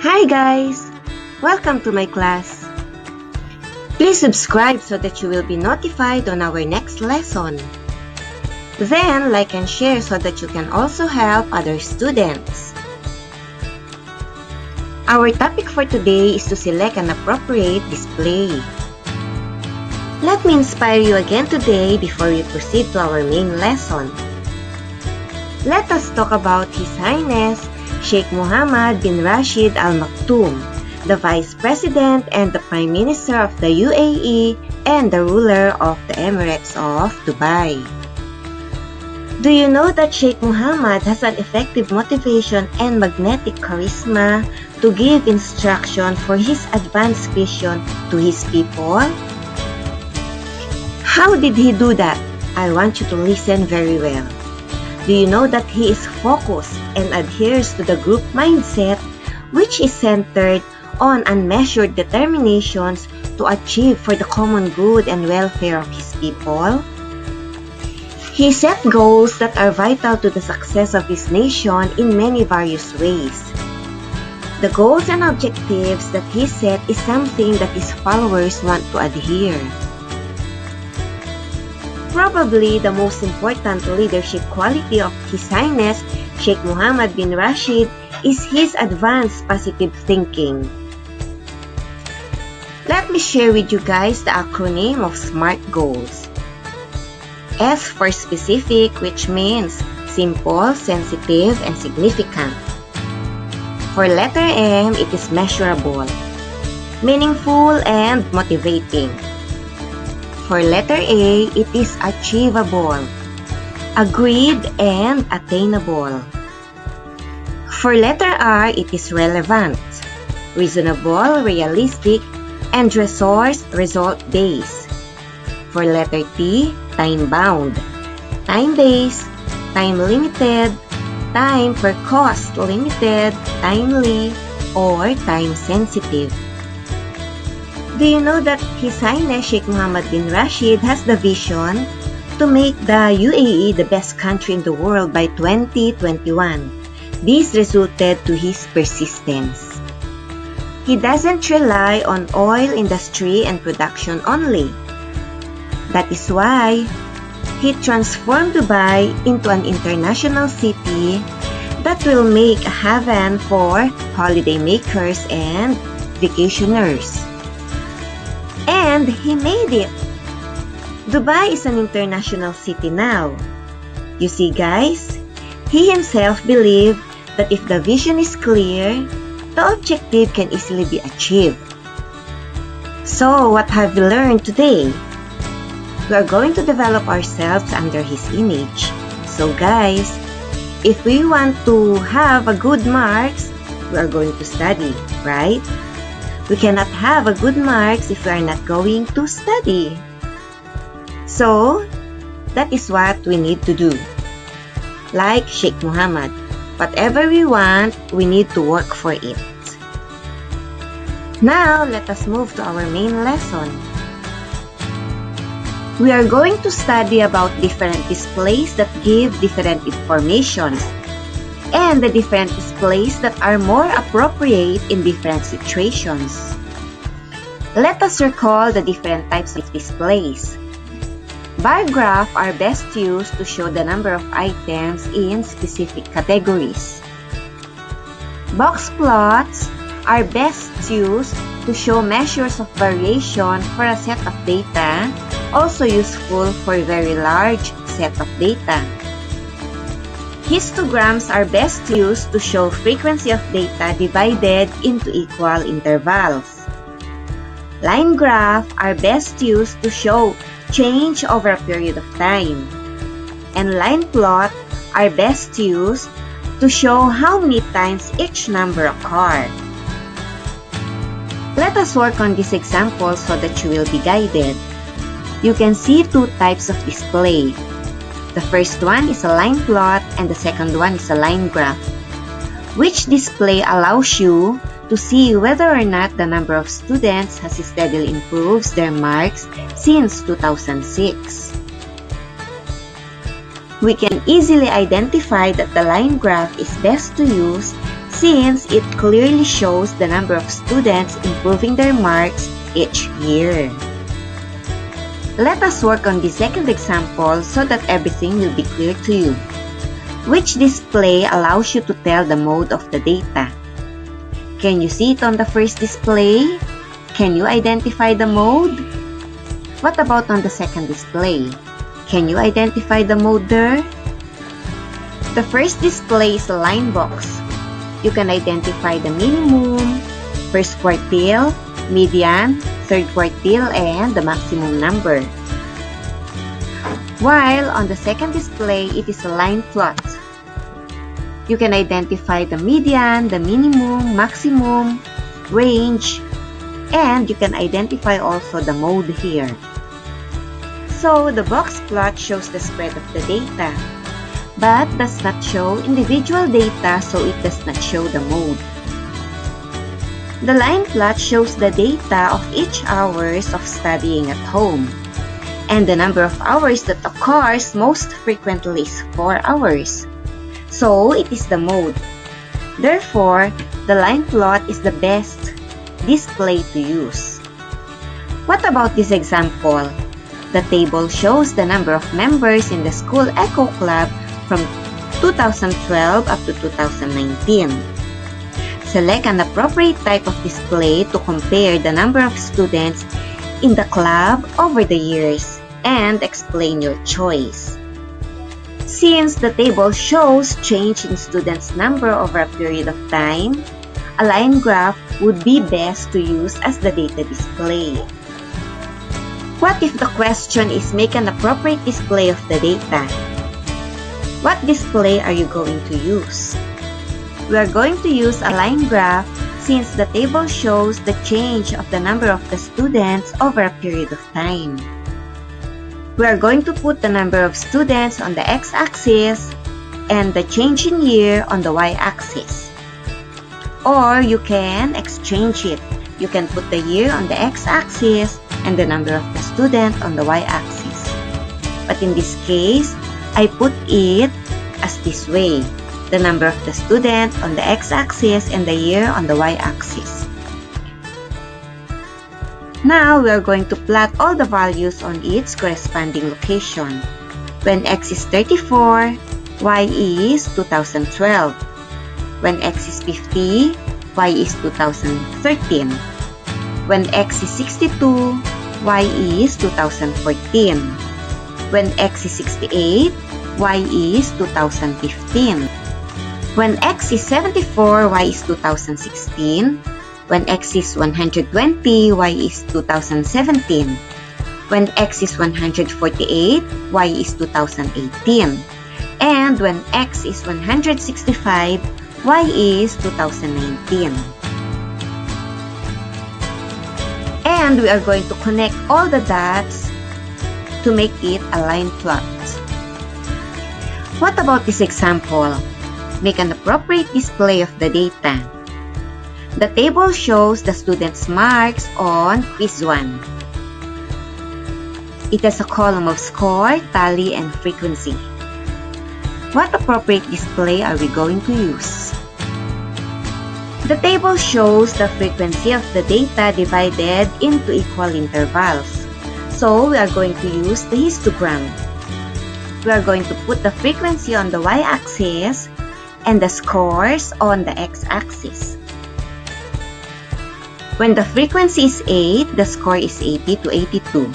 Hi guys! Welcome to my class. Please subscribe so that you will be notified on our next lesson. Then like and share so that you can also help other students. Our topic for today is to select an appropriate display. Let me inspire you again today before we proceed to our main lesson. Let us talk about His Highness Sheikh Mohammed bin Rashid Al Maktoum, the Vice President and the Prime Minister of the UAE and the ruler of the Emirates of Dubai. Do you know that Sheikh Mohammed has an effective motivation and magnetic charisma to give instruction for his advanced vision to his people? How did he do that? I want you to listen very well. Do you know that he is focused and adheres to the group mindset, which is centered on unmeasured determinations to achieve for the common good and welfare of his people? He set goals that are vital to the success of his nation in many various ways. The goals and objectives that he set is something that his followers want to adhere. Probably the most important leadership quality of His Highness Sheikh Mohammed bin Rashid is his advanced positive thinking. Let me share with you guys the acronym of SMART goals. S for specific, which means simple, sensitive, and significant. For letter M, it is measurable, meaningful, and motivating. For letter A, it is achievable, agreed, and attainable. For letter R, it is relevant, reasonable, realistic, and result-based. For letter T, time-bound, time-based, time-limited, time per cost limited, timely, or time-sensitive. Do you know that His Highness Sheikh Mohammed bin Rashid has the vision to make the UAE the best country in the world by 2021? This resulted to his persistence. He doesn't rely on oil industry and production only. That is why he transformed Dubai into an international city that will make a haven for holidaymakers and vacationers. And he made it! Dubai is an international city now. You see guys, he himself believed that if the vision is clear, the objective can easily be achieved. So what have we learned today? We are going to develop ourselves under his image. So guys, if we want to have a good marks, we are going to study, right? We cannot have a good marks if we are not going to study. So, that is what we need to do. Like Sheikh Mohammed, whatever we want, we need to work for it. Now, let us move to our main lesson. We are going to study about different displays that give different informations and the different displays that are more appropriate in different situations. Let us recall the different types of displays. Bar graphs are best used to show the number of items in specific categories. Box plots are best used to show measures of variation for a set of data, also useful for a very large set of data. Histograms are best used to show frequency of data divided into equal intervals. Line graphs are best used to show change over a period of time. And line plot are best used to show how many times each number occurs. Let us work on these examples so that you will be guided. You can see two types of display. The first one is a line plot and the second one is a line graph, which display allows you to see whether or not the number of students has steadily improved their marks since 2006. We can easily identify that the line graph is best to use since it clearly shows the number of students improving their marks each year. Let us work on the second example so that everything will be clear to you. Which display allows you to tell the mode of the data? Can you see it on the first display? Can you identify the mode? What about on the second display? Can you identify the mode there? The first display is a line box. You can identify the minimum, first quartile, median, third quartile, and the maximum number. While on the second display, it is a line plot. You can identify the median, the minimum, maximum, range, and you can identify also the mode here. So the box plot shows the spread of the data, but does not show individual data, so it does not show the mode. The line plot shows the data of each hours of studying at home, and the number of hours that occurs most frequently is 4 hours. So it is the mode. Therefore, the line plot is the best display to use. What about this example? The table shows the number of members in the school Echo Club from 2012 up to 2019. Select an appropriate type of display to compare the number of students in the club over the years and explain your choice. Since the table shows change in students' number over a period of time, a line graph would be best to use as the data display. What if the question is make an appropriate display of the data? What display are you going to use? We are going to use a line graph since the table shows the change of the number of the students over a period of time. We are going to put the number of students on the x-axis and the change in year on the y-axis. Or you can exchange it. You can put the year on the x-axis and the number of the student on the y-axis. But in this case, I put it as this way. The number of the student on the x-axis and the year on the y-axis. Now, we are going to plot all the values on its corresponding location. When x is 34, y is 2012. When x is 50, y is 2013. When x is 62, y is 2014. When x is 68, y is 2015. When x is 74, y is 2016. When x is 120, y is 2017. When x is 148, y is 2018. And when x is 165, y is 2019. And we are going to connect all the dots to make it a line plot. What about this example? Make an appropriate display of the data. The table shows the students' marks on quiz 1. It has a column of score, tally, and frequency. What appropriate display are we going to use? The table shows the frequency of the data divided into equal intervals. So we are going to use the histogram. We are going to put the frequency on the y-axis and the scores on the x-axis. When the frequency is 8, the score is 80 to 82.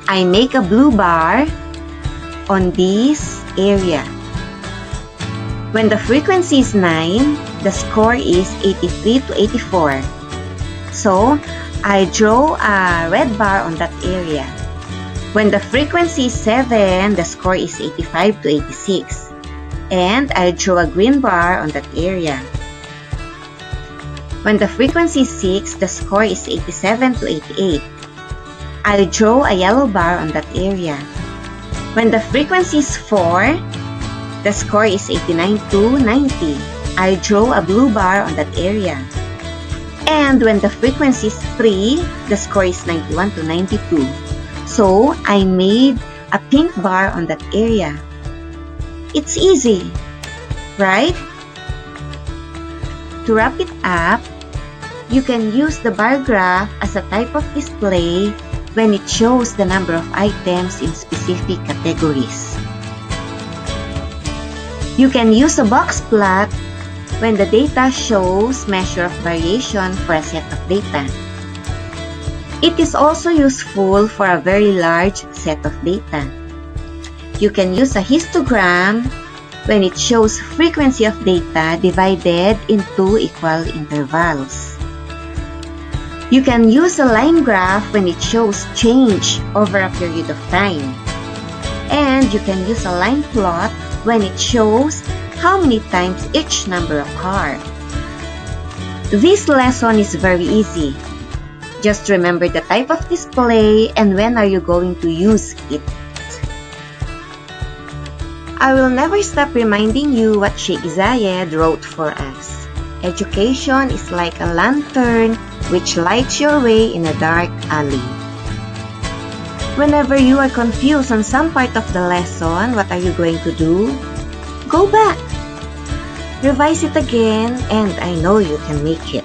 I make a blue bar on this area. When the frequency is 9, the score is 83 to 84. So, I draw a red bar on that area. When the frequency is 7, the score is 85 to 86. And I draw a green bar on that area. When the frequency is 6, the score is 87 to 88. I draw a yellow bar on that area. When the frequency is 4, the score is 89 to 90. I draw a blue bar on that area. And when the frequency is 3, the score is 91 to 92. So, I made a pink bar on that area. It's easy, right? To wrap it up, you can use the bar graph as a type of display when it shows the number of items in specific categories. You can use a box plot when the data shows measure of variation for a set of data. It is also useful for a very large set of data. You can use a histogram when it shows frequency of data divided into equal intervals. You can use a line graph when it shows change over a period of time. And you can use a line plot when it shows how many times each number occurs. This lesson is very easy. Just remember the type of display and when are you going to use it. I will never stop reminding you what Sheikh Zayed wrote for us. Education is like a lantern which lights your way in a dark alley. Whenever you are confused on some part of the lesson, what are you going to do? Go back. Revise it again, and I know you can make it.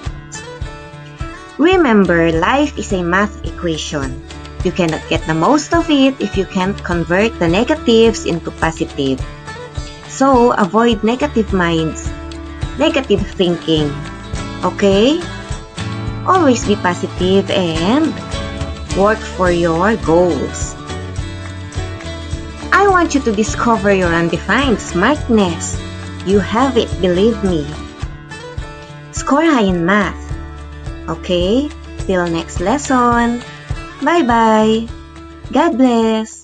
Remember, life is a math equation. You cannot get the most of it if you can't convert the negatives into positive. So, avoid negative minds, negative thinking. Okay? Always be positive and work for your goals. I want you to discover your undefined smartness. You have it, believe me. Score high in math. Okay? Till next lesson. Bye-bye. God bless.